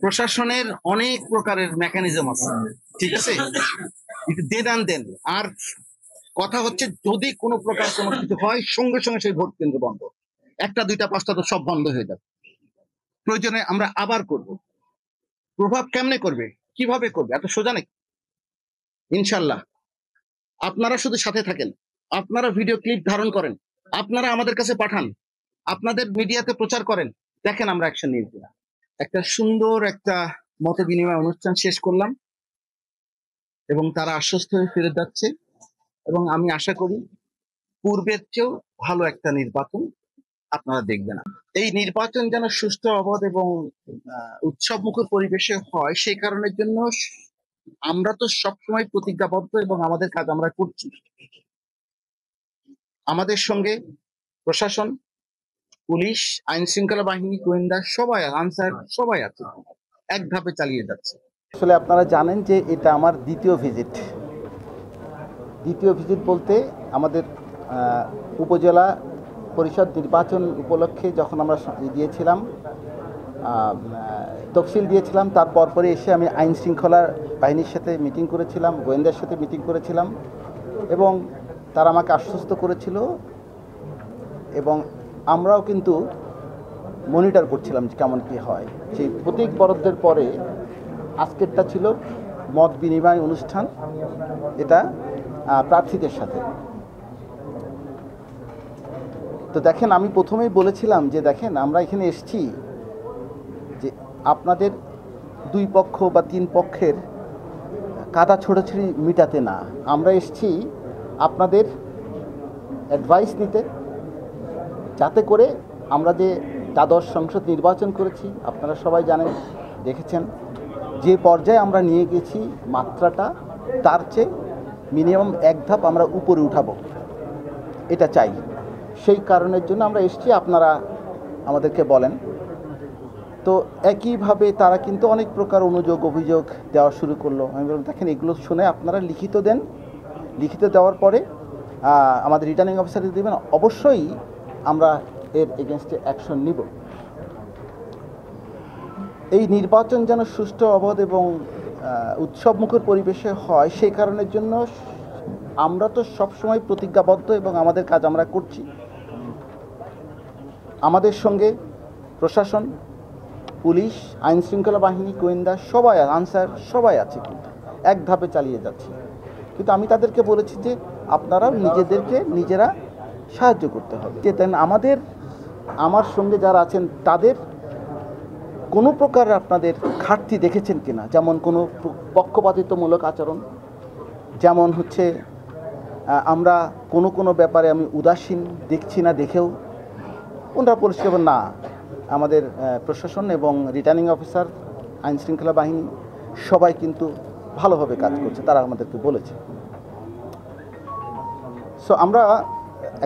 প্রশাসনের অনেক প্রকারের মেকানিজম আছে, ঠিক আছে, দেন দেন। আর কথা হচ্ছে যদি কোনো প্রকার কোনো কিছু হয় সঙ্গে সঙ্গে সেই ভোট কেন্দ্র বন্ধ, একটা দুইটা পাঁচটা তো সব বন্ধ হয়ে যাবে। প্রয়োজনে আমরা আবার করব। প্রভাব কেমনে করবে, কিভাবে করবে, এত সোজা নাকি? ইনশাল্লাহ আপনারা শুধু সাথে থাকেন, আপনারা ভিডিও ক্লিপ ধারণ করেন, আপনারা আমাদের কাছে পাঠান, আপনাদের মিডিয়াতে প্রচার করেন, দেখেন আমরা অ্যাকশন নিয়ে কিনা। একটা সুন্দর একটা মত বিনিময় অনুষ্ঠান শেষ করলাম এবং তারা আশ্বস্ত হয়ে ফিরে যাচ্ছে এবং আমি আশা করি পূর্বের চেয়েও ভালো একটা নির্বাচন আপনারা দেখবেন। এই নির্বাচন যেন সুষ্ঠু, অবাধ এবং উৎসব মুখর পরিবেশে হয়, সেই কারণের জন্য আমরা তো সবসময় প্রতিজ্ঞাবদ্ধ এবং আমাদের কাজ আমরা করছি। আমাদের সঙ্গে প্রশাসন, পুলিশ, আইন শৃঙ্খলা বাহিনী, গোয়েন্দা সবাই, আনসার সবাই আছে, এক ধাপে চালিয়ে যাচ্ছে। আসলে আপনারা জানেন যে এটা আমার দ্বিতীয় ভিজিট। বলতে আমাদের উপজেলা পরিষদ নির্বাচন উপলক্ষে যখন আমরা দিয়েছিলাম, তফসিল দিয়েছিলাম, তারপর পরে এসে আমি আইন শৃঙ্খলা বাহিনীর সাথে মিটিং করেছিলাম, গোয়েন্দার সাথে মিটিং করেছিলাম এবং তারা আমাকে আশ্বস্ত করেছিল এবং আমরাও কিন্তু মনিটর করছিলাম যে কেমন কী হয়। সেই প্রতীক বরাদ্দের পরে আজকেরটা ছিল মত বিনিময় অনুষ্ঠান, এটা প্রার্থীদের সাথে। তো দেখেন, আমি প্রথমেই বলেছিলাম যে দেখেন আমরা এখানে এসেছি যে আপনাদের দুই পক্ষ বা তিন পক্ষের কাদা ছোড়াছুড়ি মিটাতে না, আমরা এসেছি আপনাদের অ্যাডভাইস নিতে, যাতে করে আমরা যে দ্বাদশ সংসদ নির্বাচন করেছি আপনারা সবাই জানেন, দেখেছেন যে পর্যায়ে আমরা নিয়ে গেছি মাত্রাটা তার চেয়ে মিনিমাম এক ধাপ আমরা উপরে উঠাবো, এটা চাই। সেই কারণের জন্য আমরা এসেছি, আপনারা আমাদেরকে বলেন। তো একইভাবে তারা কিন্তু অনেক প্রকার অনুযোগ অভিযোগ দেওয়া শুরু করলো। আমি বললাম দেখেন এগুলো শুনে আপনারা লিখিত দেন, লিখিত দেওয়ার পরে আমাদের রিটার্নিং অফিসারকে দেবেন, অবশ্যই আমরা এর এগেনস্টে অ্যাকশন নিব। এই নির্বাচন যেন সুষ্ঠু, অবাধ এবং উৎসবমুখর পরিবেশে হয়, সেই কারণের জন্য আমরা তো সবসময় প্রতিজ্ঞাবদ্ধ এবং আমাদের কাজ আমরা করছি। আমাদের সঙ্গে প্রশাসন, পুলিশ, আইন শৃঙ্খলা বাহিনী, গোয়েন্দা সবাই, আনসার সবাই আছে, কিন্তু এক ধাপে চালিয়ে যাচ্ছে। কিন্তু আমি তাদেরকে বলেছি যে আপনারাও নিজেদেরকে নিজেরা সাহায্য করতে হবে। যে আমার সঙ্গে যারা আছেন তাদের কোনো প্রকার আপনাদের ঘাটতি দেখেছেন কিনা, যেমন কোনো পক্ষপাতিত্বমূলক আচরণ, যেমন হচ্ছে আমরা কোনো ব্যাপারে আমি উদাসীন দেখছি না, দেখেও ওনারা পরিষ্কার না। আমাদের প্রশাসন এবং রিটার্নিং অফিসার, আইন শৃঙ্খলা বাহিনী সবাই কিন্তু ভালোভাবে কাজ করছে, তারা আমাদেরকে বলেছে। সো আমরা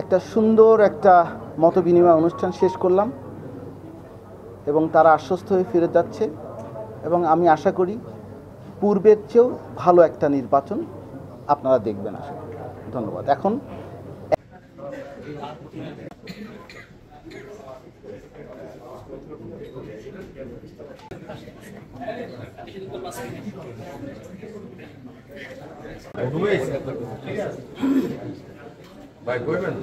একটা সুন্দর একটা মত বিনিময় অনুষ্ঠান শেষ করলাম এবং তারা আশ্বস্ত হয়ে ফিরে যাচ্ছে এবং আমি আশা করি পূর্বের চেয়েও ভালো একটা নির্বাচন আপনারা দেখবেন, আশা করি। ধন্যবাদ। এখন ভাই কইবেন